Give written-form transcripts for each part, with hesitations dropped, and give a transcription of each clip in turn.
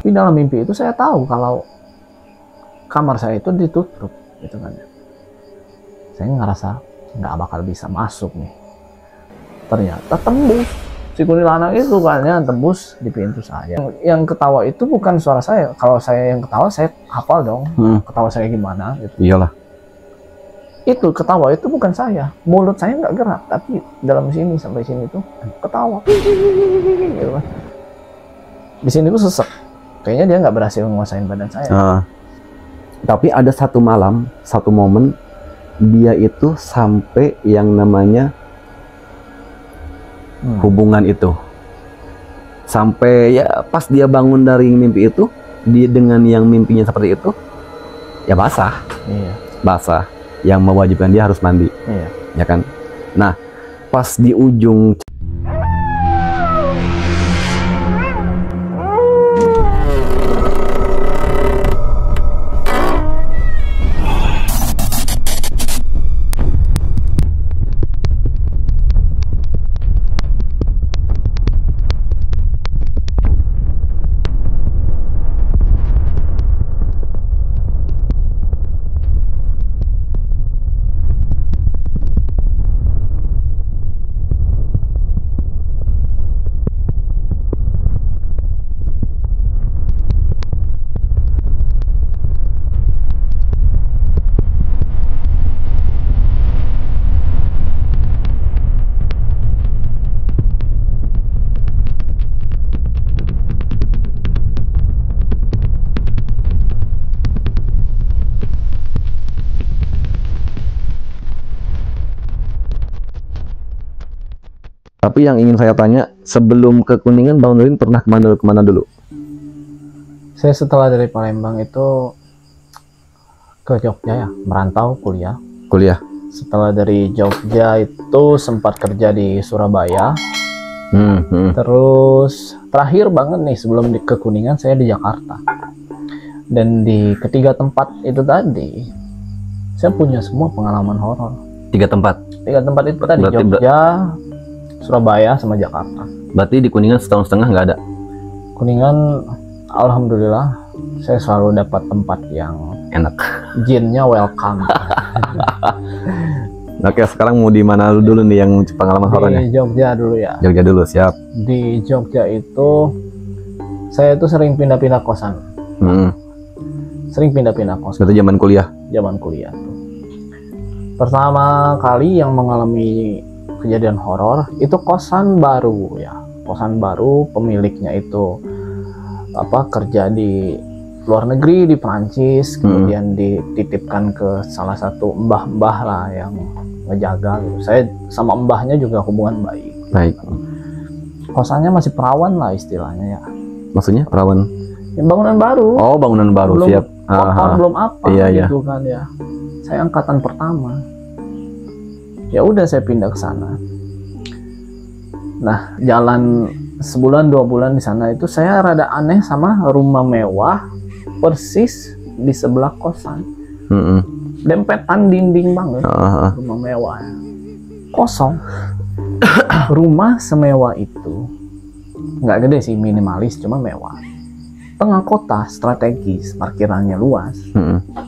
Tapi dalam mimpi itu saya tahu kalau kamar saya itu ditutup, gitu kan. Saya ngerasa nggak bakal bisa masuk nih. Ternyata tembus. Si kuntilanak itu kan ya tembus di pintu saya. Yang ketawa itu bukan suara saya. Kalau saya yang ketawa, saya hafal dong. Ketawa saya gimana gitu. Iyalah. Itu ketawa itu bukan saya. Mulut saya nggak gerak, tapi dalam sini sampai sini tuh ketawa. Gitu kan. Di sini tuh sesek. Kayaknya dia nggak berhasil menguasain badan saya. Tapi ada satu malam, satu momen dia itu sampai yang namanya hubungan itu. Sampai ya pas dia bangun dari mimpi itu, dia dengan yang mimpinya seperti itu, ya basah. Iya. Basah. Yang mewajibkan dia harus mandi. Iya. Ya kan? Nah, pas di ujung Tapi yang ingin saya tanya, sebelum ke Kuningan, Bang Nurdin pernah kemana dulu? Saya setelah dari Palembang itu ke Jogja ya, merantau kuliah. Kuliah? Setelah dari Jogja itu sempat kerja di Surabaya. Terus terakhir banget nih sebelum ke Kuningan saya di Jakarta. Dan di ketiga tempat itu tadi, saya punya semua pengalaman horor. 3 tempat? 3 tempat itu tadi, Jogja, Surabaya, sama Jakarta. Berarti di Kuningan setahun setengah nggak ada? Kuningan, alhamdulillah, saya selalu dapat tempat yang enak. Jinnya welcome. Oke, sekarang mau di mana dulu nih yang pengalaman horornya? Di Jogja dulu ya. Jogja dulu, siap. Di Jogja itu, saya itu sering pindah-pindah kosan. Sering pindah-pindah kosan. Itu zaman kuliah? Zaman kuliah tuh. Pertama kali yang mengalami kejadian horor itu kosan baru ya, kosan baru, pemiliknya itu kerja di luar negeri, di Prancis, kemudian dititipkan ke salah satu mbah-mbah lah yang ngejaga gitu. Saya sama mbahnya juga hubungan baik. Baik. Kosannya masih perawan lah istilahnya ya. Maksudnya perawan? Ya, bangunan baru. Oh, bangunan baru, belum siap. Kotor, belum apa iya, gitu kan ya. Saya angkatan pertama. Ya udah saya pindah ke sana. Nah, jalan sebulan 2 bulan di sana itu saya rada aneh sama rumah mewah persis di sebelah kosan. Dempetan dinding banget. Rumah mewah. Kosong. Rumah semewah itu nggak gede sih, minimalis, cuma mewah. Tengah kota, strategis, parkirannya luas,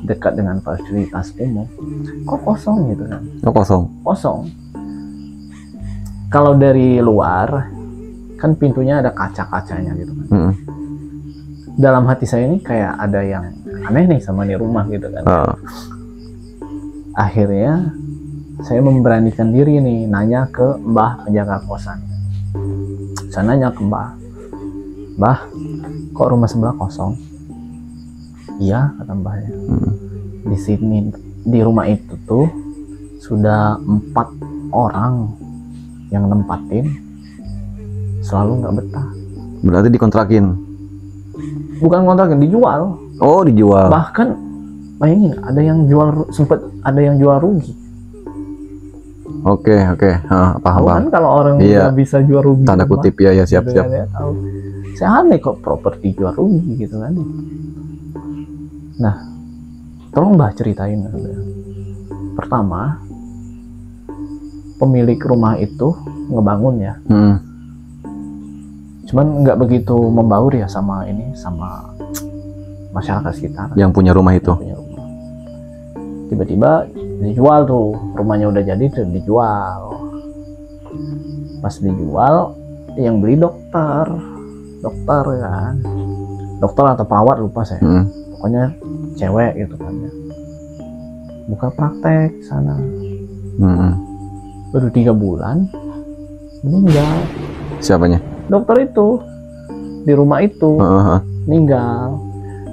dekat dengan fasilitas umum. Kok kosong gitu kan? Oh, kosong? Kosong. Kalau dari luar, kan pintunya ada kaca-kacanya gitu kan. Dalam hati saya ini kayak ada yang aneh nih sama nih rumah gitu kan. Akhirnya, saya memberanikan diri nih, nanya ke mbah penjaga kosan. Saya nanya ke mbah, "Mbah, kok rumah sebelah kosong?" "Iya," kata mbahnya. "Di sini, di rumah itu tuh sudah 4 orang yang nempatin, selalu nggak betah." Berarti dikontrakin? Bukan kontrakin, dijual. Oh, dijual. Bahkan bayangin, ada yang jual, sempet ada yang jual rugi. Oke. Paham. Kan kalau orang nggak bisa jual rugi, tanda kutip ya, siap. Ya, tahu. Saya aneh kok properti jual rugi gitu kan. Nah, tolong mbah ceritain. Pertama, pemilik rumah itu ngebangun ya. cuman nggak begitu membaur ya sama masyarakat sekitar yang punya rumah itu. Tiba-tiba dijual tuh, rumahnya udah jadi tuh dijual. Pas dijual, yang beli dokter kan, dokter atau perawat lupa saya, pokoknya cewek gitu kan ya, buka praktek sana. Baru 3 bulan meninggal. Siapanya? Dokter itu di rumah itu meninggal.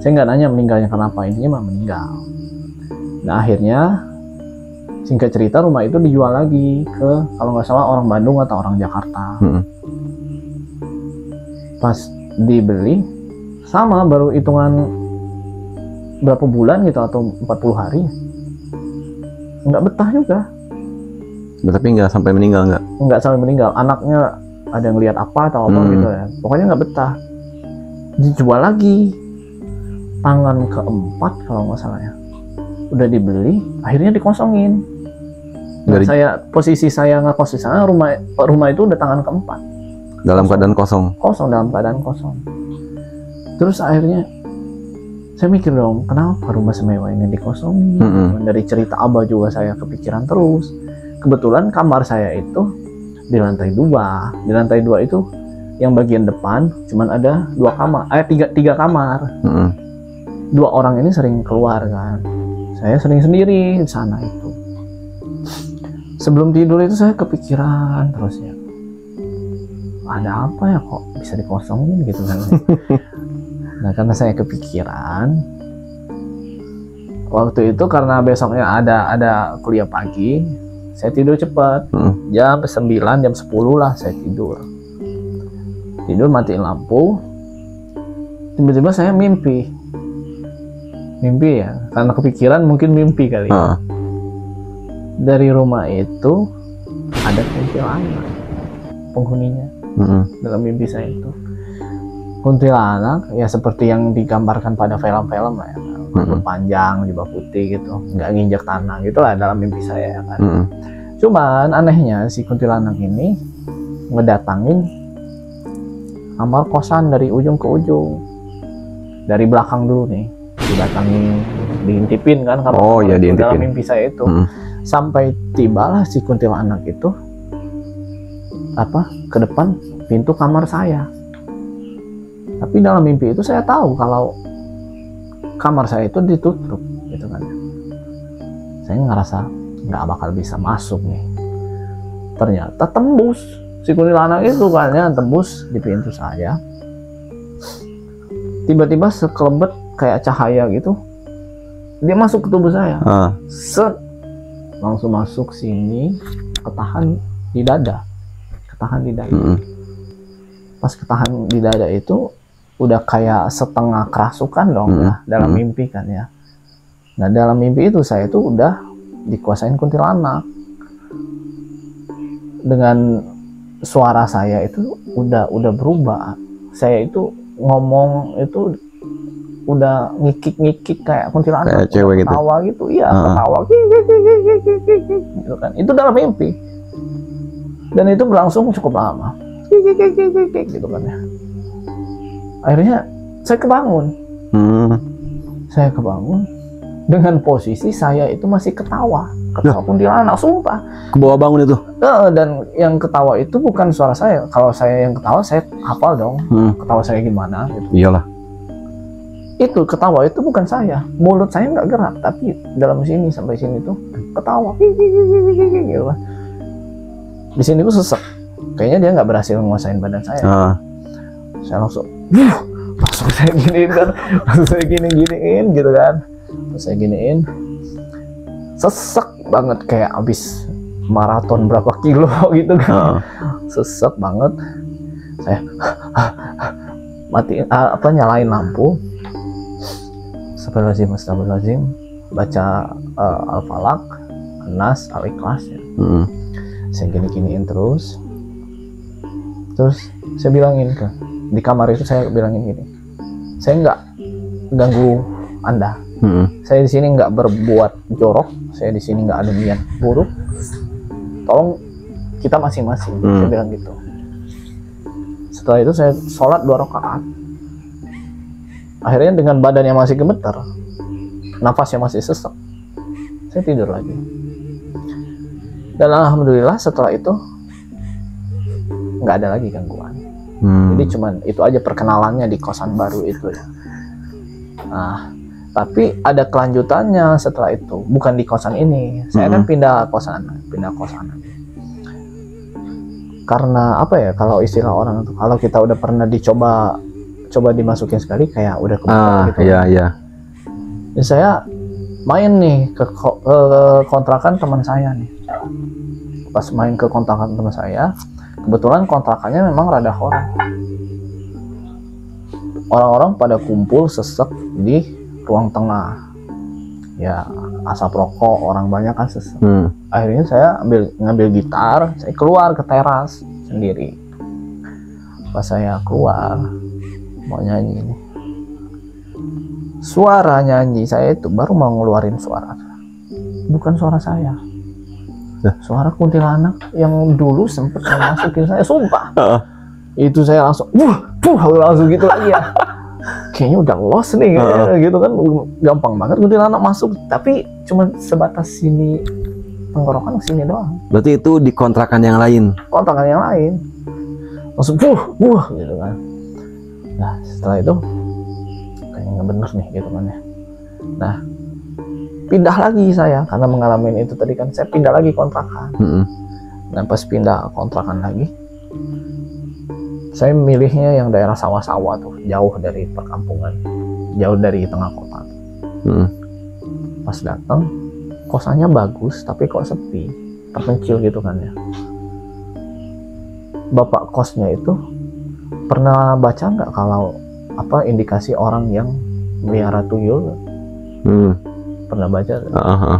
Saya nggak nanya meninggalnya kenapa, intinya mah meninggal. Nah akhirnya singkat cerita rumah itu dijual lagi ke, kalau nggak salah, orang Bandung atau orang Jakarta. Pas dibeli sama, baru hitungan berapa bulan gitu atau 40 hari nggak betah juga. Tapi nggak sampai meninggal? Nggak sampai meninggal, anaknya ada yang lihat apa atau apa gitu ya, pokoknya nggak betah. Dijual lagi tangan keempat kalau nggak salah ya, udah dibeli, akhirnya dikosongin. Nah, posisi saya ngekos di sana, rumah itu udah tangan keempat dalam keadaan kosong. Dalam keadaan kosong. Terus akhirnya saya mikir dong, kenapa rumah semewah ini dikosongin? Dari cerita Abah juga saya kepikiran terus. Kebetulan kamar saya itu di lantai 2. Di lantai 2 itu yang bagian depan cuman ada 2 kamar, tiga kamar. 2 orang ini sering keluar kan, saya sering sendiri di sana itu. Sebelum tidur itu saya kepikiran terus ya, ada apa ya kok bisa dikosongin gitu kan. Nah karena saya kepikiran waktu itu, karena besoknya ada kuliah pagi, saya tidur cepat. Jam 9, jam 10 lah saya tidur matiin lampu. Tiba-tiba saya mimpi ya, karena kepikiran mungkin mimpi kali ya. Dari rumah itu ada kuntilanak penghuninya. Dalam mimpi saya itu kuntilanak ya, seperti yang digambarkan pada film-film lah ya, rambut panjang, jubah putih gitu, nggak nginjak tanah gitu lah dalam mimpi saya ya kan. Cuman anehnya si kuntilanak ini ngedatangin kamar kosan dari ujung ke ujung, dari belakang dulu nih didatangi, diintipin kan kamar diintipin dalam mimpi saya itu. Sampai tibalah si kuntilanak itu ke depan pintu kamar saya. Tapi dalam mimpi itu saya tahu kalau kamar saya itu ditutup gitu kan. Saya ngerasa nggak bakal bisa masuk nih. Ternyata tembus si kuntilanak itu kan ya, tembus di pintu saya. Tiba-tiba sekelebet kayak cahaya gitu, dia masuk ke tubuh saya. Set, langsung masuk sini, ketahan di dada. Pas ketahan di dada itu udah kayak setengah kerasukan dong ya, dalam mimpi kan ya. Nah dalam mimpi itu saya itu udah dikuasain kuntilanak. Dengan suara saya itu udah berubah. Saya itu ngomong itu udah ngikik kayak kuntilanak, kayak cewek gitu, ketawa gitu ya, ketawa gitu kan. Itu dalam mimpi, dan itu berlangsung cukup lama gitu kan ya. Akhirnya saya kebangun. Saya kebangun dengan posisi saya itu masih ketawa kuntilanak, sumpah. Kebawa bangun itu. Dan yang ketawa itu bukan suara saya. Kalau saya yang ketawa, saya hafal dong ketawa saya gimana gitu. Iyalah. Itu ketawa itu bukan saya, mulut saya nggak gerak, tapi dalam sini sampai sini tuh ketawa gitu. Di sini tuh sesek, kayaknya dia nggak berhasil menguasain badan saya. Saya langsung saya giniin kan, langsung saya giniin gitu kan, saya giniin, sesek banget kayak abis maraton berapa kilo gitu kan. Sesek banget. Saya nyalain lampu. Astagfirullahaladzim, baca Al-Falaq, An-Nas, Al-Ikhlas ya. Saya giniin terus saya bilangin di kamar itu, saya bilangin gini, saya nggak ganggu Anda. Saya di sini nggak berbuat jorok, saya di sini nggak ada niat buruk, tolong kita masing-masing. Saya bilang gitu. Setelah itu saya sholat 2 rakaat. Akhirnya dengan badan yang masih gemeter, nafasnya masih sesak, saya tidur lagi. Dan alhamdulillah setelah itu nggak ada lagi gangguan. Jadi cuman itu aja perkenalannya di kosan baru itu ya. Nah, tapi ada kelanjutannya setelah itu, bukan di kosan ini. Saya kan pindah kosan. Karena apa ya, kalau istilah orang itu, kalau kita udah pernah coba dimasukin sekali kayak udah kebuka gitu. Iya. Jadi saya main nih ke kontrakan teman saya nih. Pas main ke kontrakan teman saya, kebetulan kontrakannya memang rada horor. Orang-orang pada kumpul sesek di ruang tengah. Ya, asap rokok, orang banyak kan sesek. Akhirnya saya ngambil gitar, saya keluar ke teras sendiri. Pas saya keluar mau nyanyi nih, suara nyanyi saya itu baru mau ngeluarin suara, bukan suara saya, suara kuntilanak yang dulu sempet masukin saya, sumpah. Itu saya langsung langsung gitu lagi ya. Kayaknya udah lost nih gitu kan, gampang banget kuntilanak masuk, tapi cuma sebatas sini tenggorokan sini doang. Berarti itu di kontrakan yang lain? Kontrakan yang lain. Langsung gitu kan. Nah setelah itu kayaknya nggak bener nih gitu kan ya. Nah pindah lagi saya karena mengalami itu tadi kan, saya pindah lagi kontrakan. Dan pas pindah kontrakan lagi, saya milihnya yang daerah sawah-sawah tuh, jauh dari perkampungan, jauh dari tengah kota. Pas datang kosannya bagus tapi kok sepi, terpencil gitu kan ya. Bapak kosnya itu pernah baca nggak kalau apa indikasi orang yang melihara tuyul? Pernah baca?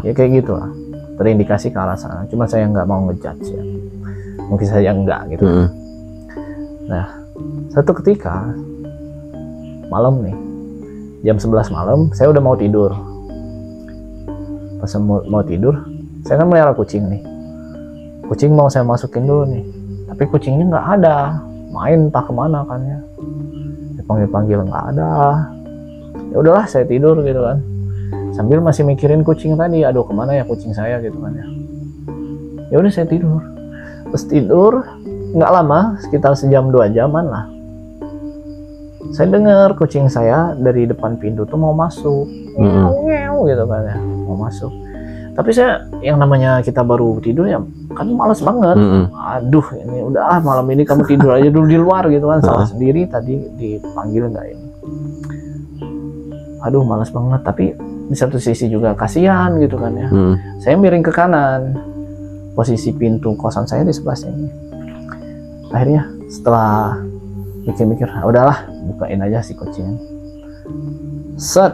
Ya kayak gitu lah, terindikasi ke arah sana. Cuma saya nggak mau ngejudge ya, mungkin saya enggak gitu. Nah satu ketika malam nih, jam 11 malam, saya udah mau tidur. Pas mau tidur, saya kan melihara kucing nih. Kucing mau saya masukin dulu nih, tapi kucingnya nggak ada, main entah kemana kan ya. Dipanggil nggak ada. Ya udahlah saya tidur gitu kan. Sambil masih mikirin kucing tadi, aduh kemana ya kucing saya gitu kan ya. Ya udah saya tidur. Pas tidur nggak lama, sekitar sejam 2 jaman lah, saya dengar kucing saya dari depan pintu tuh mau masuk, ngew gitu kan ya, mau masuk. Tapi saya, yang namanya kita baru tidur ya kan malas banget. Aduh ini udah malam ini kamu tidur aja dulu di luar gitu kan. Salah sendiri tadi dipanggil nggak ini. Aduh malas banget, tapi di satu sisi juga kasihan gitu kan ya. Saya miring ke kanan, posisi pintu kosan saya di sebelah sini. Akhirnya setelah mikir-mikir, udahlah bukain aja si kucing. Set,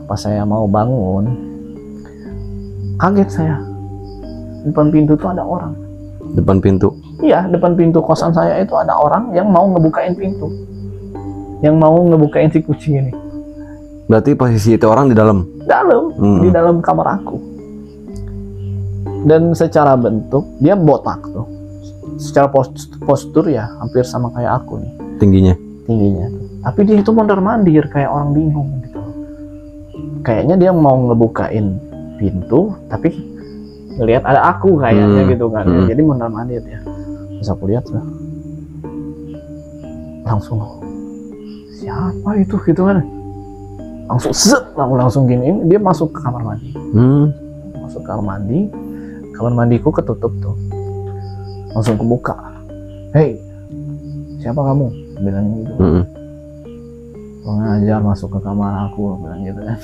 pas saya mau bangun, kaget saya. Depan pintu tuh ada orang. Depan pintu? Iya, depan pintu kosan saya itu ada orang yang mau ngebukain pintu, yang mau ngebukain si kucing ini. Berarti posisi itu orang di dalam? Di dalam kamar aku. Dan secara bentuk dia botak tuh. Secara postur ya hampir sama kayak aku nih. Tingginya tuh. Tapi dia itu mondar-mandir kayak orang bingung gitu. Kayaknya dia mau ngebukain pintu tapi ngelihat ada aku kayaknya gitu kan. Jadi mondar-mandir ya. Terus aku lihat lah. Langsung siapa itu gitu kan. Langsung langsung gini, dia masuk ke kamar mandi. Masuk ke kamar mandi. Kamar mandiku ketutup tuh. Langsung kebuka. Hei, siapa kamu? Bilang gitu. Pengajar masuk ke kamar aku, bilang gitu kan.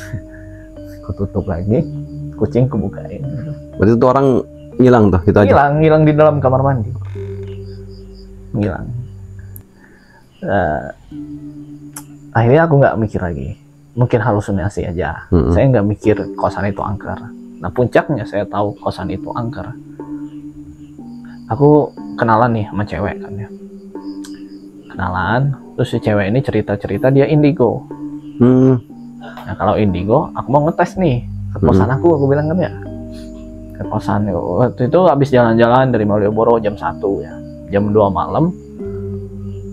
Aku tutup lagi, kucing kebukain. Berarti itu orang ngilang tuh, gitu aja? Ngilang di dalam kamar mandi. Ngilang. Akhirnya aku nggak mikir lagi. Mungkin halusinasi aja. Saya nggak mikir kosan itu angker. Nah puncaknya saya tahu kosan itu angker. Aku kenalan nih sama cewek kan ya. Kenalan, terus si cewek ini cerita-cerita dia indigo. Nah kalau indigo, aku mau ngetes nih ke kosan aku bilang kan ya. Ke kosan, waktu itu habis jalan-jalan dari Malioboro jam 1 ya. Jam 2 malam,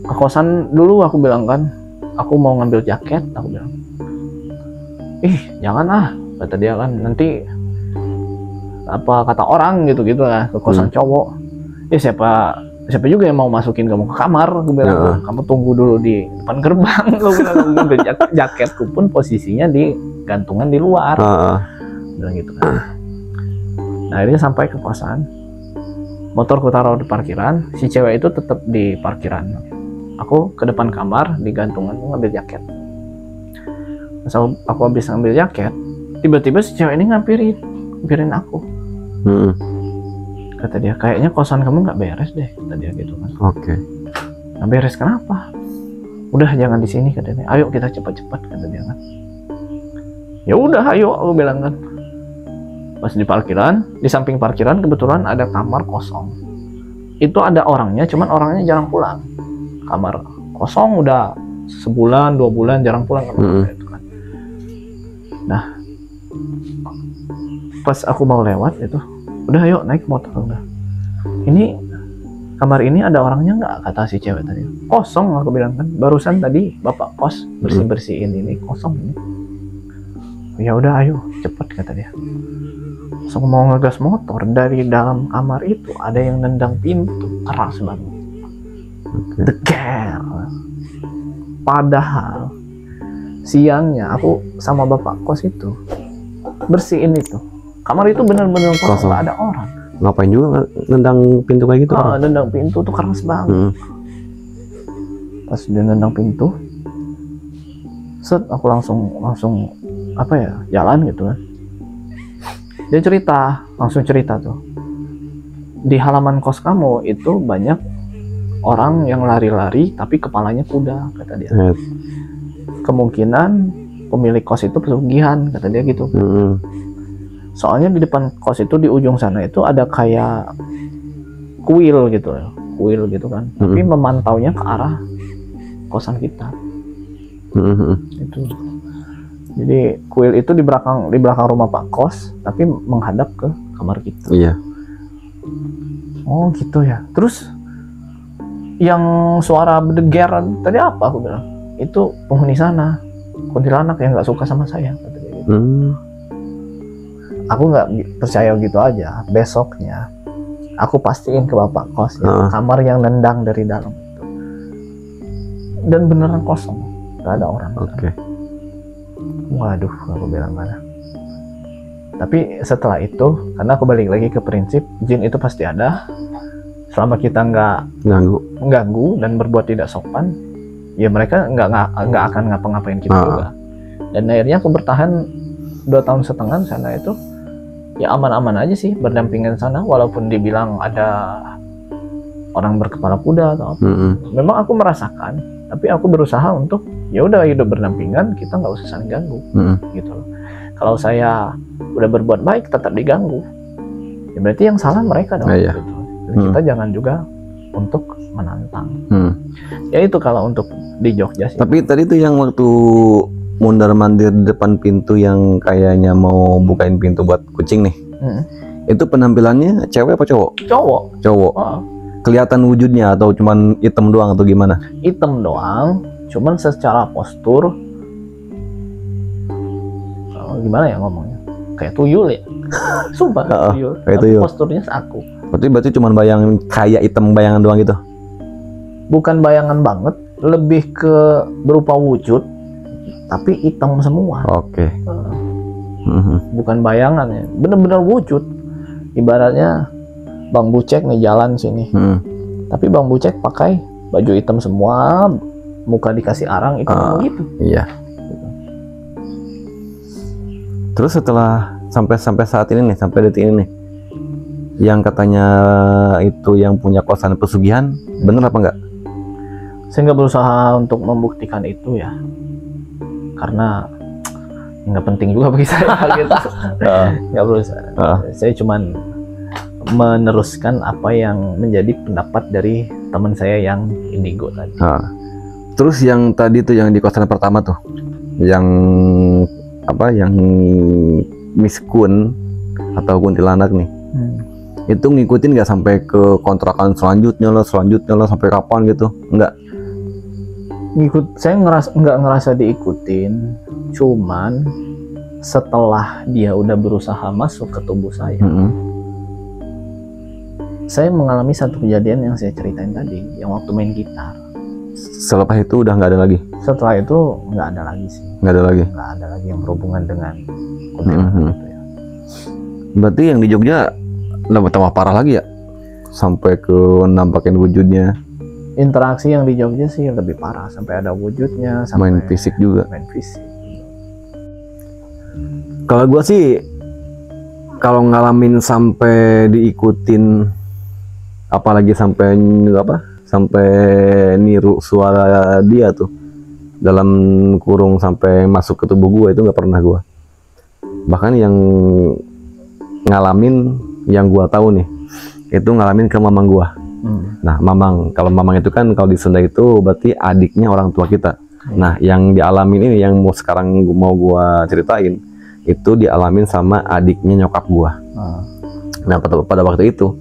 ke kosan dulu aku bilang kan, aku mau ngambil jaket, aku bilang. Jangan ah, kata dia kan, nanti apa kata orang gitu-gitu lah ke kosan cowok. Siapa juga yang mau masukin kamu ke kamar, aku bilang. Kamu tunggu dulu di depan gerbang, aku bilang. Jaketku pun posisinya di gantungan di luar, bilang gitu kan. Nah akhirnya sampai ke kosan, motorku taruh di parkiran, si cewek itu tetap di parkiran. Aku ke depan kamar, di gantungan ngambil jaket. Pas aku habis ngambil jaket, tiba-tiba si cewek ini ngampirin aku. Kata dia, kayaknya kosan kamu nggak beres deh, kata dia gitu kan. Oke. Nggak beres kenapa? Udah jangan di sini, kata dia. Ayo kita cepat-cepat, kata dia kan. Ya udah, ayo, aku bilang kan. Pas di parkiran, di samping parkiran kebetulan ada kamar kosong. Itu ada orangnya, cuman orangnya jarang pulang. Kamar kosong udah sebulan, 2 bulan jarang pulang itu kan. Nah, pas aku mau lewat itu, udah ayo naik motor udah. Ini kamar ini ada orangnya nggak, kata si cewek tadi. Kosong, aku bilang kan. Barusan tadi bapak kos bersihin ini kosong ini. Ya udah ayo cepet, kata dia. Pas aku mau ngegas motor, dari dalam kamar itu ada yang nendang pintu keras banget. Deker. Padahal siangnya aku sama bapak kos itu bersihin itu. Kamar itu benar-benar kosong, nggak ada orang. Ngapain juga nendang pintu kayak gitu? Nendang pintu tuh keras banget. Pas dia nendang pintu, set aku langsung apa ya, jalan gitu kan. Dia langsung cerita tuh, di halaman kos kamu itu banyak orang yang lari-lari tapi kepalanya kuda, kata dia. Kemungkinan pemilik kos itu pesugihan, kata dia gitu. Soalnya di depan kos itu, di ujung sana itu ada kayak kuil gitu kan, tapi memantaunya ke arah kosan kita. Itu jadi kuil itu di belakang rumah Pak Kos, tapi menghadap ke kamar kita. Iya. Oh gitu ya. Terus yang suara berdegar tadi apa, aku bilang? Itu penghuni sana, kuntilanak yang nggak suka sama saya, kata dia gitu. Aku nggak percaya gitu aja. Besoknya aku pastiin ke Bapak Kos ya, kamar yang nendang dari dalam itu. Dan beneran kosong, nggak ada orang. Oke. Waduh, aku bilang mana. Tapi setelah itu, karena aku balik lagi ke prinsip jin itu pasti ada, selama kita nggak ganggu dan berbuat tidak sopan, ya mereka nggak akan ngapa-ngapain kita juga. Dan akhirnya aku bertahan 2,5 tahun sana itu, ya aman-aman aja sih berdampingan sana, walaupun dibilang ada orang berkepala kuda atau apa. Memang aku merasakan, tapi aku berusaha untuk ya udah hidup berdampingan, kita nggak usah saling ganggu, gitu loh. Kalau saya udah berbuat baik tetap diganggu, ya berarti yang salah mereka dong. Gitu. Jadi kita jangan juga untuk menantang. Ya itu kalau untuk di Jogja sih. Tapi tadi tuh yang waktu mondar-mandir di depan pintu yang kayaknya mau bukain pintu buat kucing nih, itu penampilannya cewek apa cowok? Cowok. Kelihatan wujudnya atau cuman hitam doang atau gimana? Hitam doang, cuman secara postur gimana ya ngomongnya, kayak tuyul ya. Sumpah tuyul. Kayak tuyul. Posturnya seaku. Berarti cuman bayangin kayak hitam bayangan doang gitu? Bukan bayangan banget, lebih ke berupa wujud tapi hitam semua. Oke. Bukan bayangan ya, bener-bener wujud. Ibaratnya Bang Bucek nih jalan sini, tapi Bang Bucek pakai baju hitam semua, muka dikasih arang, itu gitu. Iya. Gitu. Terus setelah sampai saat ini nih, sampai detik ini nih, yang katanya itu yang punya kosan pesugihan, bener apa enggak? Saya nggak berusaha untuk membuktikan itu ya, karena nggak penting juga bagi saya gitu. Nggak berusaha. Saya cuman meneruskan apa yang menjadi pendapat dari teman saya yang indigo tadi. Terus yang tadi tuh yang di kosan pertama tuh, yang apa, yang Miss Kun atau kuntilanak nih, itu ngikutin nggak sampai ke kontrakan selanjutnya lah sampai kapan gitu? Enggak. Saya nggak ngerasa diikutin, cuman setelah dia udah berusaha masuk ke tubuh saya, saya mengalami satu kejadian yang saya ceritain tadi, yang waktu main gitar. Selepas itu udah nggak ada lagi? Setelah itu nggak ada lagi sih. Nggak ada lagi? Nggak ada lagi yang berhubungan dengan kuntilanak gitu ya. Berarti yang di Jogja tambah parah lagi ya? Sampai ke nampakin wujudnya? Interaksi yang di Jogja sih lebih parah, sampai ada wujudnya, sampai main fisik juga. Main fisik. Kalau gua sih, kalau ngalamin sampai diikutin, apalagi sampai niru suara dia tuh dalam kurung sampai masuk ke tubuh gua, itu nggak pernah gua. Bahkan yang ngalamin, yang gua tahu nih, itu ngalamin ke mamang gua. Nah, mamang, kalau mamang itu kan kalau di Sunda itu berarti adiknya orang tua kita. Nah, yang dialamin ini, yang sekarang mau gua ceritain, itu dialamin sama adiknya nyokap gua. Nah, pada waktu itu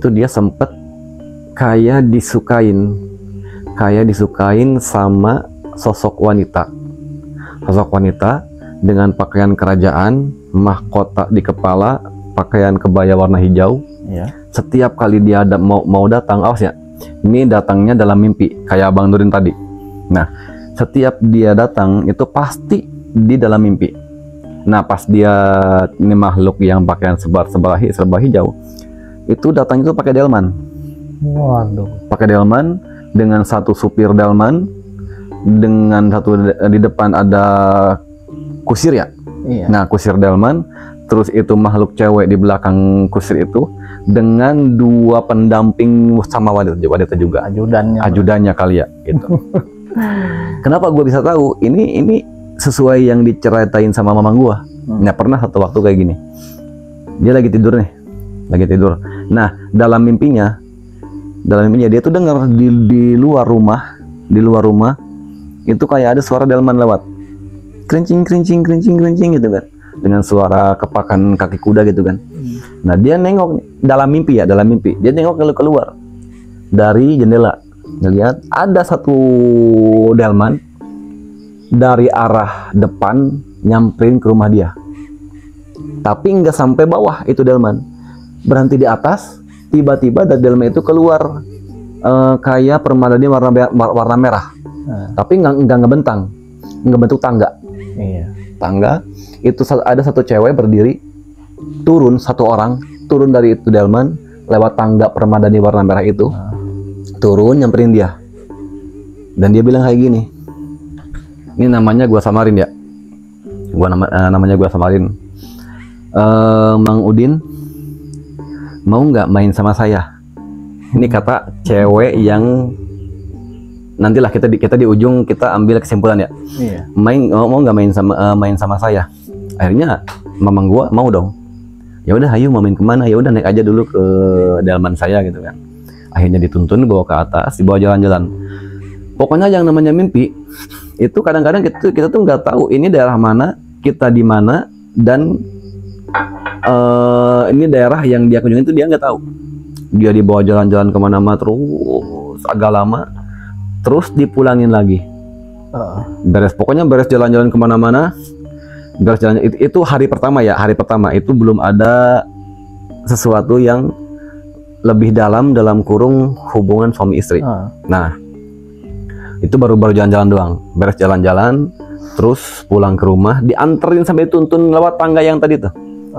dia sempet kayak disukain sama sosok wanita dengan pakaian kerajaan, mahkota di kepala, pakaian kebaya warna hijau. Setiap kali dia mau datang, awas ya, ini datangnya dalam mimpi kayak Abang Nurin tadi. Nah, setiap dia datang itu pasti di dalam mimpi. Nah, pas dia, ini makhluk yang pakaian serba hijau, itu datang itu pakai delman. Waduh. Pakai delman dengan satu supir delman, dengan satu di depan ada kusir ya. Iya. Nah, kusir delman, terus itu makhluk cewek di belakang kusir itu dengan dua pendamping sama wanita juga. Ajudannya kali ya gitu. Kenapa gue bisa tahu? Ini sesuai yang diceritain sama mamang gue. Nah, pernah satu waktu kayak gini, dia lagi tidur. Nah, dalam mimpinya dia tuh dengar di luar rumah itu kayak ada suara delman lewat, kerincing gitu kan, dengan suara kepakan kaki kuda gitu kan. Nah, dia nengok dalam mimpi, dia nengok keluar dari jendela, ngeliat ada satu delman dari arah depan nyamperin ke rumah dia, tapi nggak sampai bawah. Itu delman berhenti di atas, tiba-tiba dari delman itu keluar kayak permadani warna merah, tapi nggak ngebentang, ngebentuk tangga. Tangga itu ada satu cewek berdiri, satu orang turun dari itu delman, lewat tangga permadani warna merah itu, turun nyamperin dia, dan dia bilang kayak gini. Ini namanya gua samarin ya. Namanya gua samarin. Mang Udin, mau nggak main sama saya? Ini kata cewek yang nantilah kita di ujung kita ambil kesimpulan ya. Mau nggak main sama saya? Akhirnya mamang gua mau dong. Ya udah, ayo mau main kemana? Ya udah, naik aja dulu ke delman saya gitu kan. Akhirnya dituntun, bawa ke atas, dibawa jalan-jalan. Pokoknya yang namanya mimpi itu kadang-kadang kita tuh nggak tahu ini daerah mana, kita di mana, dan ini daerah yang dia kunjungi itu dia nggak tahu. Dia dibawa jalan-jalan kemana-mana terus agak lama, terus dipulangin lagi. Pokoknya beres jalan-jalan kemana-mana, beres jalan itu hari pertama ya. Hari pertama itu belum ada sesuatu yang lebih dalam kurung hubungan suami istri. Nah, itu baru jalan-jalan doang. Beres jalan-jalan, terus pulang ke rumah, dianterin sampai tuntun lewat tangga yang tadi tuh,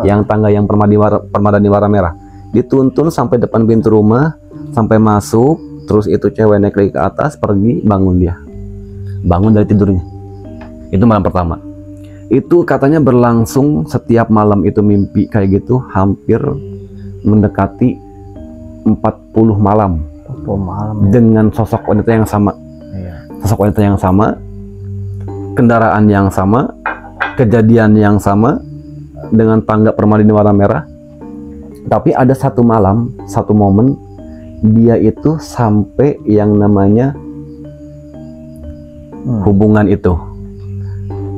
yang tangga yang permadani warna merah, dituntun sampai depan pintu rumah, sampai masuk. Terus itu cewek naik lagi ke atas, pergi, bangun dari tidurnya. Itu malam pertama. Itu katanya berlangsung setiap malam itu mimpi kayak gitu, hampir mendekati 40 malam. Dengan sosok wanita yang sama. Sosok wanita yang sama, kendaraan yang sama, kejadian yang sama, dengan tangga permadani warna merah. Tapi ada satu malam, satu momen, dia itu sampai yang namanya hubungan itu.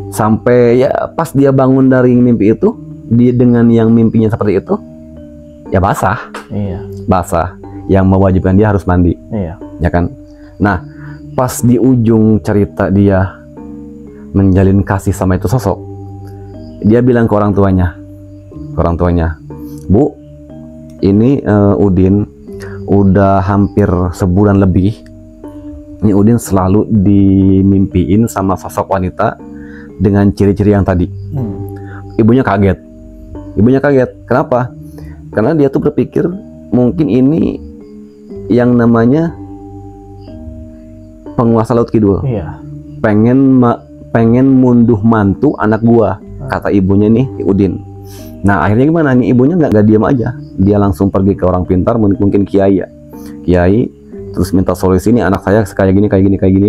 Sampai ya pas dia bangun dari mimpi itu, dia dengan yang mimpinya seperti itu, ya basah. Basah, yang mewajibkan dia harus mandi. Ya kan? Nah, Pas di ujung cerita dia menjalin kasih sama itu sosok, dia bilang ke orang tuanya, Bu, ini Udin udah hampir sebulan lebih, ini Udin selalu dimimpiin sama sosok wanita dengan ciri-ciri yang tadi. Ibunya kaget. Kenapa? Karena dia tuh berpikir mungkin ini yang namanya penguasa Laut Kidul. Iya. Pengen munduh mantu anak gua, kata ibunya nih Udin. Nah akhirnya gimana nih, ibunya nggak diam aja, dia langsung pergi ke orang pintar, mungkin kiai ya, terus minta solusi, ini anak saya kayak gini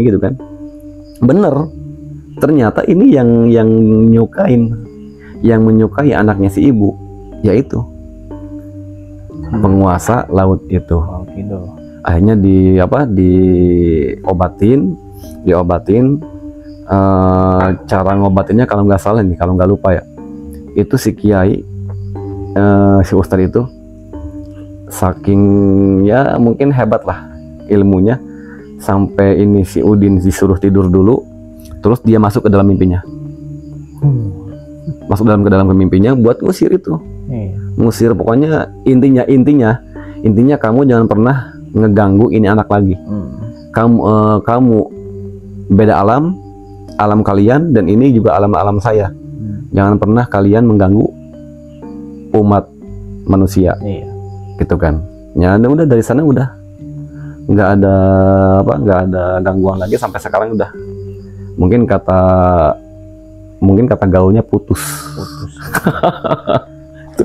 gitu kan. Bener, ternyata ini yang menyukai anaknya si ibu, yaitu penguasa laut itu. Akhirnya diobatin. Cara ngobatinnya kalau nggak salah nih, kalau nggak lupa ya, itu si kiai, si ustadz itu saking ya mungkin hebat lah ilmunya, sampai ini si Udin disuruh tidur dulu, terus dia masuk ke dalam mimpinya. Masuk ke dalam mimpinya buat ngusir itu. Ngusir, pokoknya intinya kamu jangan pernah ngeganggu ini anak lagi. Kamu beda alam kalian, dan ini juga alam saya. Jangan pernah kalian mengganggu umat manusia. Gitu kan. Ya udah, dari sana udah nggak ada gangguan lagi sampai sekarang. Udah mungkin kata gaulnya putus.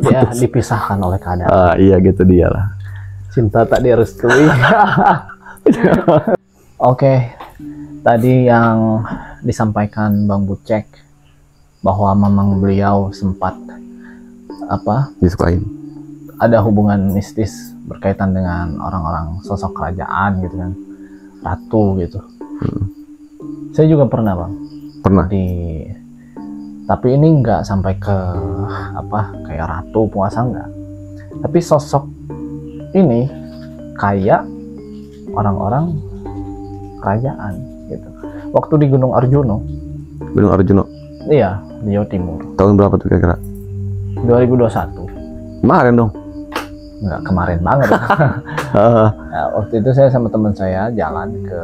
Ya, dipisahkan oleh keadaan. Iya gitu dia lah. Cinta tak direstui. Oke, tadi yang disampaikan Bang Bucek bahwa memang beliau sempat disukain, ada hubungan mistis berkaitan dengan orang-orang sosok kerajaan gitu kan, ratu gitu. Saya juga pernah, Bang. Tapi ini nggak sampai ke kayak ratu penguasa, enggak. Tapi sosok ini kayak orang-orang kerajaan gitu. Waktu di Gunung Arjuno. Iya, di Jawa Timur. Tahun berapa tuh kira-kira? 2021. Kemarin dong. Nggak kemarin banget. Nah, waktu itu saya sama teman saya jalan ke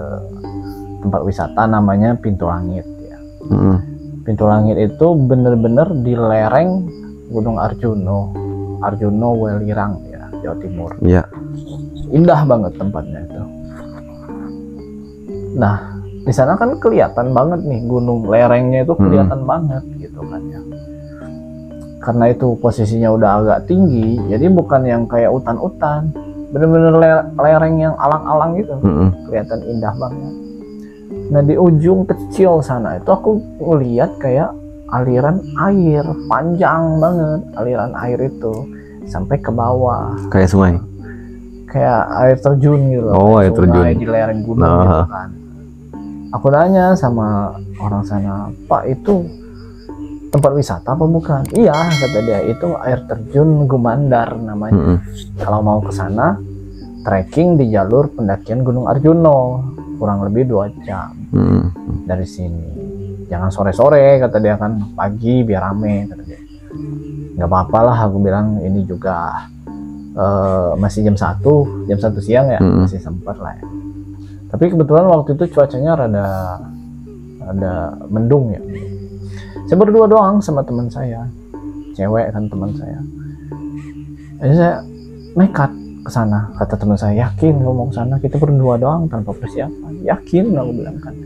tempat wisata namanya Pintu Langit ya. Pintu Langit itu bener-bener di lereng Gunung Arjuno Welirang ya, Jawa Timur. Iya. Indah banget tempatnya itu. Nah, di sana kan kelihatan banget nih gunung, lerengnya itu kelihatan banget gitu kan ya. Karena itu posisinya udah agak tinggi, jadi bukan yang kayak hutan-hutan, bener-bener lereng yang alang-alang gitu. Kelihatan indah banget. Nah, di ujung kecil sana itu aku ngeliat kayak aliran air panjang banget, aliran air itu sampai ke bawah. Kayak sungai. Kayak air terjun gitu. Oh, air terjun di lereng gunung gitu kan. Aku nanya sama orang sana, Pak, itu tempat wisata apa bukan? Iya, kata dia, itu air terjun Gumandar namanya. Kalau mau ke sana, trekking di jalur pendakian Gunung Arjuno, kurang lebih 2 jam dari sini. Jangan sore-sore, kata dia kan, pagi biar rame, kata dia. Nggak apa-apa lah, aku bilang, ini juga masih jam 1 siang ya, masih sempat lah ya. Tapi kebetulan waktu itu cuacanya rada mendung ya. Saya berdua doang sama teman saya, cewek kan teman saya. Jadi saya nekat ke sana. Kata teman saya, yakin kalau mau ke sana, kita berdua doang tanpa persiapan. Yakin, aku bilang kan.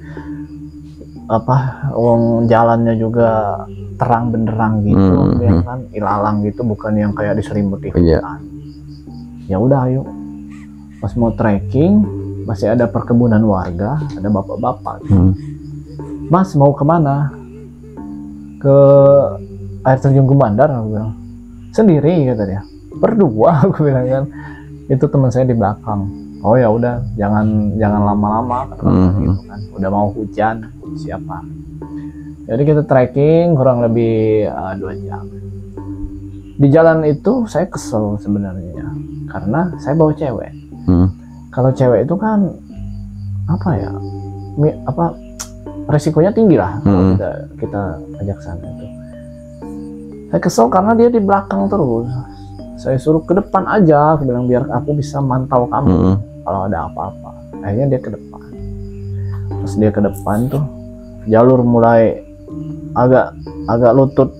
Jalannya juga terang benderang gitu, kan ilalang gitu, bukan yang kayak diselimuti hutan. Ya udah, ayo. Pas mau trekking, masih ada perkebunan warga, ada bapak-bapak. Mas, mau kemana? Ke air terjun Gumandar, aku bilang. Sendiri, kata dia. Berdua, aku bilang kan. Itu teman saya di belakang. Oh ya udah, jangan lama-lama, gitu kan. Udah mau hujan, siapa? Jadi kita trekking kurang lebih 2 jam. Di jalan itu saya kesel sebenarnya, karena saya bawa cewek. Kalau cewek itu kan resikonya tinggi lah kalau kita ajak sana itu. Saya kesel karena dia di belakang terus. Saya suruh ke depan aja, aku bilang biar aku bisa mantau kamu kalau ada apa-apa. Akhirnya dia ke depan. Pas dia ke depan tuh jalur mulai agak lutut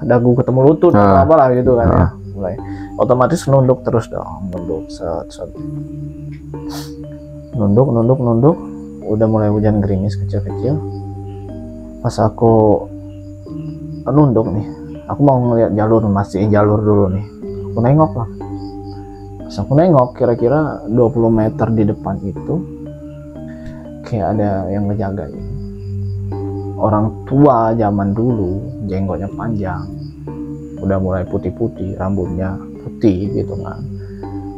dagu ketemu lutut atau apalah gitu kan ya. Mulai otomatis nunduk terus dong, nunduk set. Nunduk, udah mulai hujan gerimis kecil-kecil. Pas aku nunduk nih, aku mau ngeliat masih jalur dulu nih. Aku nengok lah. Pas aku nengok kira-kira 20 meter di depan itu kayak ada yang ngejaga ini. Orang tua zaman dulu, jenggotnya panjang, udah mulai putih-putih, rambutnya putih gitu kan.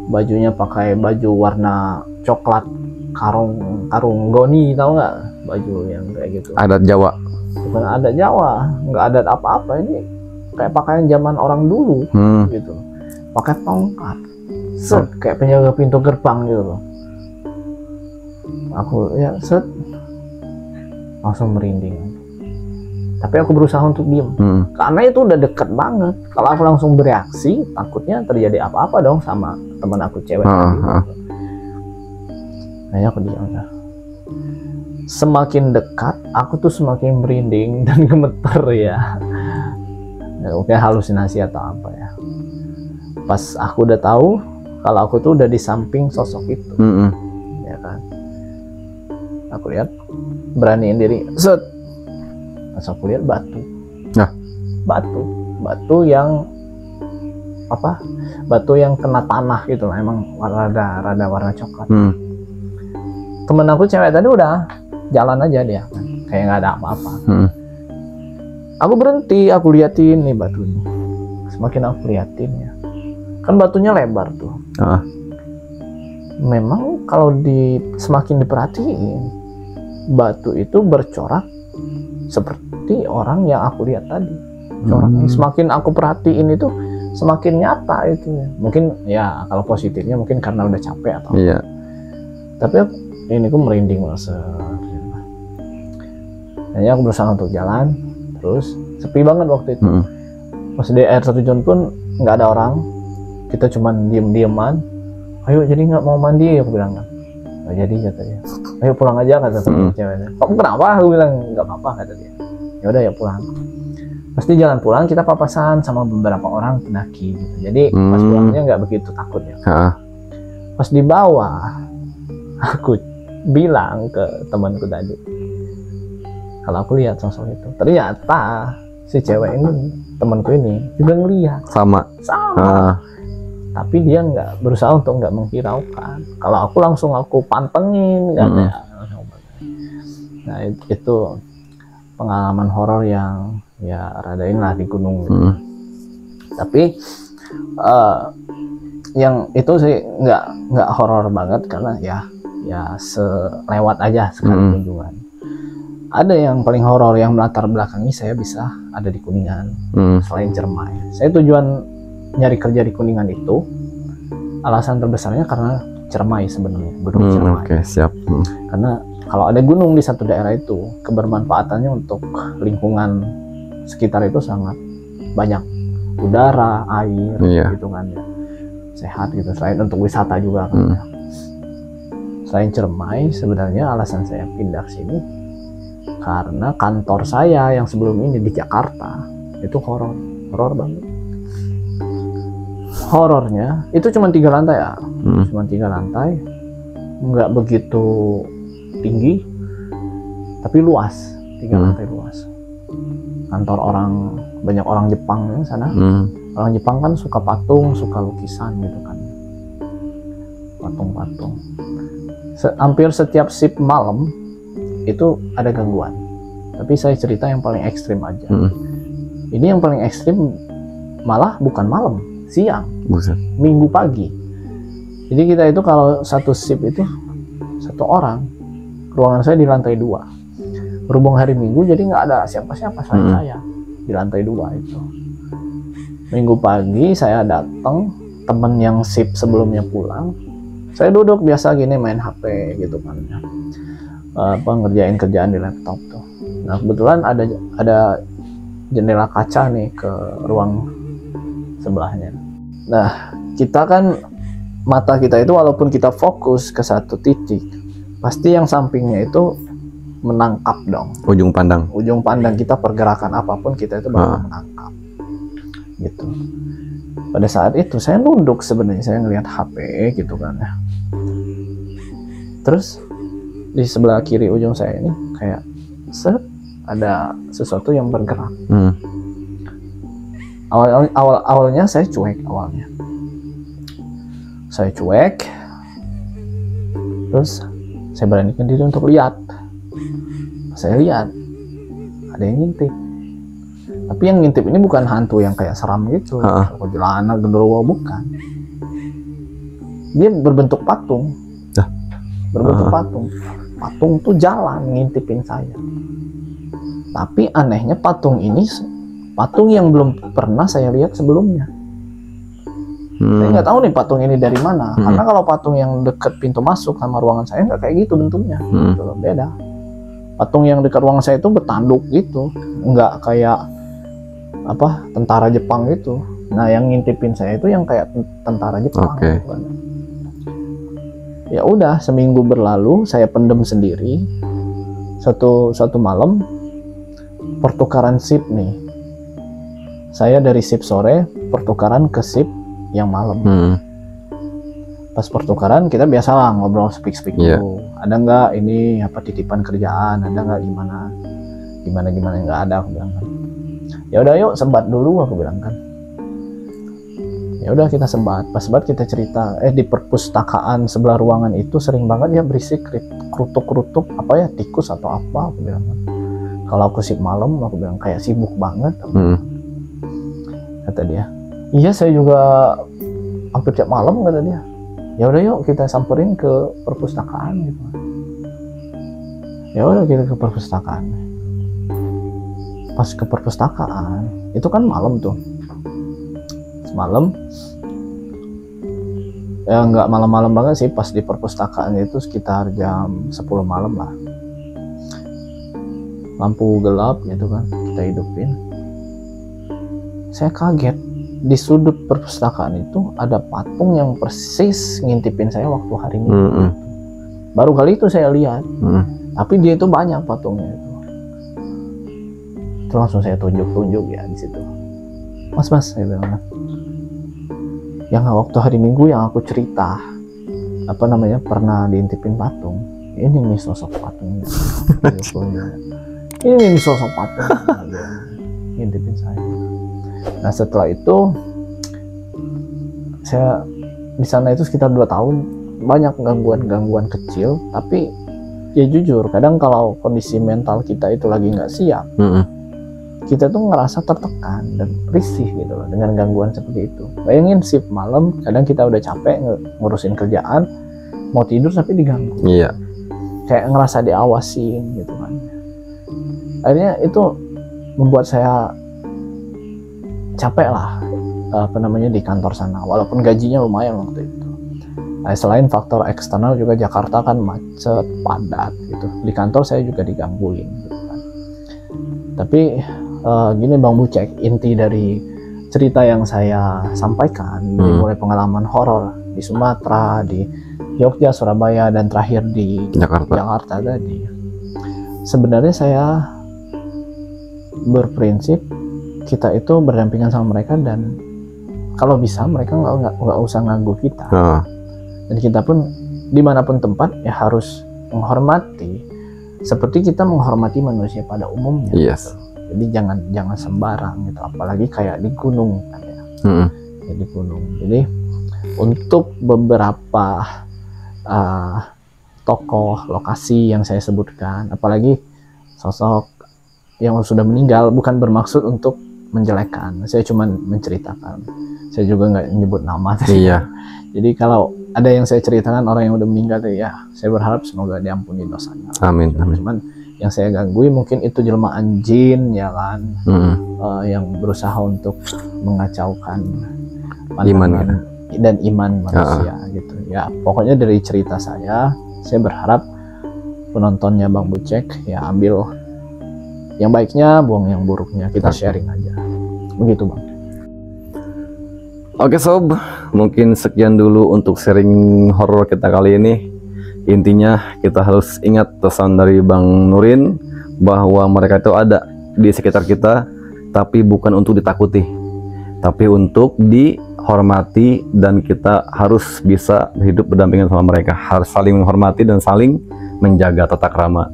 Bajunya pakai baju warna coklat karung goni, tahu nggak? Baju yang kayak gitu. Adat Jawa. Bukan adat Jawa, nggak adat apa-apa, ini kayak pakaian zaman orang dulu gitu. Pakai tongkat, kayak penjaga pintu gerbang gitu loh. Aku ya langsung merinding. Tapi aku berusaha untuk diem karena itu udah deket banget. Kalau aku langsung bereaksi, takutnya terjadi apa-apa dong sama teman aku cewek tadi. Kayaknya aku diam. Semakin dekat, aku tuh semakin merinding dan gemeter ya. Mungkin halusinasi atau apa ya. Pas aku udah tahu kalau aku tuh udah di samping sosok itu, ya kan. Aku lihat, beraniin diri, pas aku lihat batu. Batu yang batu yang kena tanah gitu lah, emang rada warna coklat. Temen aku cewek tadi udah jalan aja dia kan, kayak nggak ada apa-apa. Aku berhenti, aku liatin nih batunya. Semakin aku liatin ya, kan batunya lebar tuh. Memang kalau semakin diperhatiin, batu itu bercorak seperti orang yang aku lihat tadi. Coraknya semakin aku perhatiin itu semakin nyata itu. Mungkin ya kalau positifnya mungkin karena udah capek atau apa. Tapi ini aku merinding banget. Kayaknya aku berusaha untuk jalan, terus sepi banget waktu itu. Pas di air terjun pun nggak ada orang, kita cuman diem-dieman. Ayo jadi nggak mau mandi, aku bilang kan. Nggak jadi katanya. Ayo pulang aja kata temen ceweknya. Kamu kenapa? Aku bilang nggak apa-apa kata dia. Ya udah ya pulang. Pasti jalan pulang kita papasan sama beberapa orang pendaki gitu. Jadi pas pulangnya nggak begitu takut ya. Pas di bawah, aku bilang ke temanku tadi, kalau aku lihat sosok itu, ternyata si cewek ini, temanku ini juga ngelihat sama. Tapi dia nggak berusaha untuk nggak menghiraukan. Kalau aku langsung aku pantengin, nggak ada. Nah itu pengalaman horor yang ya radain lah di gunung. Tapi yang itu sih nggak horor banget karena ya selewat aja sekali kunjungan. Ada yang paling horor yang melatar belakangi saya bisa ada di Kuningan selain Cermai. Saya tujuan nyari kerja di Kuningan itu alasan terbesarnya karena Cermai sebenarnya, Gunung Cermai. Oke, siap. Karena kalau ada gunung di satu daerah itu, kebermanfaatannya untuk lingkungan sekitar itu sangat banyak. Udara, air, gitu kan ya. Sehat gitu, selain untuk wisata juga kan. Selain Cermai, sebenarnya alasan saya pindah sini karena kantor saya yang sebelum ini di Jakarta itu horor banget. Horornya itu cuma 3 lantai ya, cuma 3 lantai, nggak begitu tinggi, tapi luas, 3 lantai luas. Kantor banyak orang Jepang di sana. Orang Jepang kan suka patung, suka lukisan gitu kan, patung-patung. Hampir setiap shift malam itu ada gangguan. Tapi saya cerita yang paling ekstrim aja. Ini yang paling ekstrim malah bukan malam, siang, Minggu pagi. Jadi kita itu kalau satu shift itu 1 orang, ruangan saya di lantai 2. Berhubung hari Minggu jadi nggak ada siapa-siapa selain saya di lantai 2 itu. Minggu pagi saya datang, temen yang shift sebelumnya pulang, saya duduk biasa gini main HP gitu kan. ngerjain kerjaan di laptop tuh. Nah kebetulan ada jendela kaca nih ke ruang sebelahnya. Nah kita kan, mata kita itu walaupun kita fokus ke satu titik, pasti yang sampingnya itu menangkap dong. Ujung pandang kita, pergerakan apapun kita itu bakal menangkap gitu. Pada saat itu saya nunduk sebenarnya, saya ngelihat HP gitu kan ya. Terus di sebelah kiri ujung saya ini kayak ada sesuatu yang bergerak. Awalnya saya cuek terus saya beranikan diri untuk lihat. Saya lihat ada yang ngintip, tapi yang ngintip ini bukan hantu yang kayak seram gitu, kuntilanak genderuwo, bukan. Dia berbentuk patung. Patung tuh jalan ngintipin saya. Tapi anehnya patung ini patung yang belum pernah saya lihat sebelumnya. Saya nggak tahu nih patung ini dari mana, karena kalau patung yang deket pintu masuk sama ruangan saya nggak kayak gitu bentuknya, gitu loh, beda. Patung yang dekat ruangan saya itu bertanduk gitu, nggak kayak tentara Jepang gitu. Nah yang ngintipin saya itu yang kayak tentara Jepang. Gitu kan. Ya udah, seminggu berlalu saya pendem sendiri. Satu malam pertukaran shift nih. Saya dari shift sore pertukaran ke shift yang malam. Pas pertukaran kita biasalah ngobrol speak dulu. Ada nggak ini titipan kerjaan, ada nggak gimana nggak ada, aku bilang kan. Ya udah yuk sebat dulu, aku bilang kan. Ya udah kita sebat. Pas sebat kita cerita, di perpustakaan sebelah ruangan itu sering banget ya berisik kerutuk tikus atau apa, aku bilang kan. Kalau aku shift malam, aku bilang kayak sibuk banget. Kata dia, iya saya juga hampir tiap malam, kata dia. Ya udah yuk kita samperin ke perpustakaan gitu. Ya udah kita ke perpustakaan. Pas ke perpustakaan itu kan malam tuh. Semalam ya nggak malam-malam banget sih, pas di perpustakaan itu sekitar jam 10 malam lah. Lampu gelap gitu kan, kita hidupin. Saya kaget, di sudut perpustakaan itu ada patung yang persis ngintipin saya waktu hari Minggu. Baru kali itu saya lihat. Tapi dia itu banyak patungnya itu. Itu langsung saya tunjuk ya di situ. Mas, saya bilang, yang waktu hari Minggu yang aku cerita, pernah diintipin patung. Ini nih sosok patungnya. Ini nih sosok patung. Ngintipin saya. Nah setelah itu saya di sana itu sekitar 2 tahun, banyak gangguan kecil, tapi ya jujur kadang kalau kondisi mental kita itu lagi nggak siap, kita tuh ngerasa tertekan dan risih gitu loh dengan gangguan seperti itu. Bayangin shift malam, kadang kita udah capek ngurusin kerjaan, mau tidur tapi diganggu. Kayak ngerasa diawasin gitu kan. Akhirnya itu membuat saya capek lah di kantor sana, walaupun gajinya lumayan waktu itu. Nah, selain faktor eksternal juga Jakarta kan macet, padat gitu. Di kantor saya juga digangguin gitu kan. Tapi gini Bang Bucek, inti dari cerita yang saya sampaikan, mulai pengalaman horor di Sumatera, di Jogja, Surabaya, dan terakhir di Jakarta tadi. Sebenarnya saya berprinsip kita itu berdampingan sama mereka, dan kalau bisa mereka nggak usah ganggu kita. Dan kita pun dimanapun tempat ya harus menghormati seperti kita menghormati manusia pada umumnya. Gitu. Jadi jangan sembarang gitu, apalagi kayak di gunung kan ya. Di gunung. Jadi untuk beberapa tokoh lokasi yang saya sebutkan, apalagi sosok yang sudah meninggal, bukan bermaksud untuk menjelekkan, saya cuma menceritakan, saya juga nggak nyebut nama. Jadi kalau ada yang saya ceritakan orang yang udah meninggal ya, saya berharap semoga diampuni dosanya. Amin. Cuman yang saya ganggu mungkin itu jelmaan jin ya kan, yang berusaha untuk mengacaukan iman dan iman manusia gitu ya. Pokoknya dari cerita saya berharap penontonnya Bang Bucek, ya ambil yang baiknya, buang yang buruknya, kita sharing aja. Begitu Bang. Oke sob, mungkin sekian dulu untuk sharing horor kita kali ini. Intinya kita harus ingat pesan dari Bang Nurin bahwa mereka itu ada di sekitar kita, tapi bukan untuk ditakuti, tapi untuk dihormati, dan kita harus bisa hidup berdampingan sama mereka, harus saling menghormati dan saling menjaga tata krama.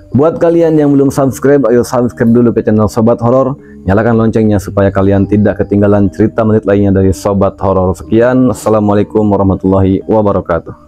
Buat kalian yang belum subscribe, ayo subscribe dulu ke channel Sobat Horor, nyalakan loncengnya supaya kalian tidak ketinggalan cerita menit lainnya dari Sobat Horor. Sekian, assalamualaikum warahmatullahi wabarakatuh.